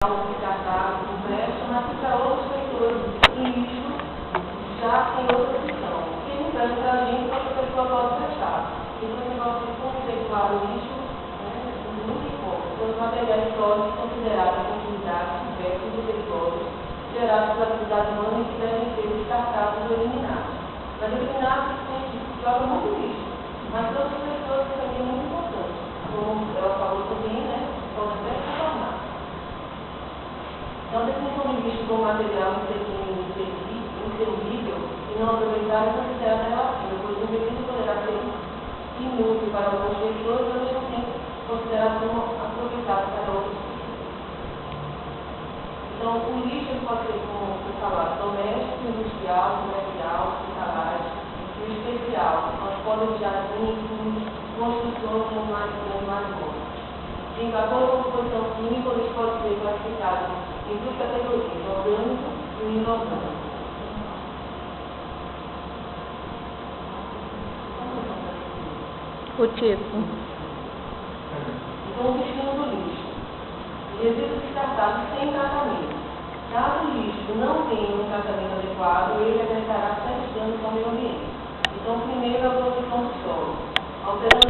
descartável, comércio, mas que para outros setores do lixo já tem outra opção. Quem não presta para a gente, outra pessoa pode prestar. Então, o negócio de conceituar o lixo é muito importante. Os materiais sólidos considerados como unidades diversas e perigosas gerados pela atividade humana e que devem ser descartados ou eliminados. Mas eliminados se joga muito lixo, mas outras pessoas que também é muito importante. Como ela falou também, né? Pode até se tornar. Então, definição de lixo como material inservível e não aproveitável é considerada relativa, pois o resíduo poderá ser inútil para algumas pessoas e ao mesmo tempo considerado como aproveitável para outras pessoas. Então, o lixo pode ser, como foi falado, doméstico, industrial, comercial, hospitalar e especial, transporte de jardins, construções de animais mortos. De acordo com a composição química, eles podem ser classificados em duas categorias, orgânico e inorgânico. O tipo. Então, o destino do lixo. Resíduos descartados sem tratamento. Caso o lixo não tenha um tratamento adequado, ele acarretará sérios danos ao meio ambiente. Então, primeiro, a poluição do solo. Alterando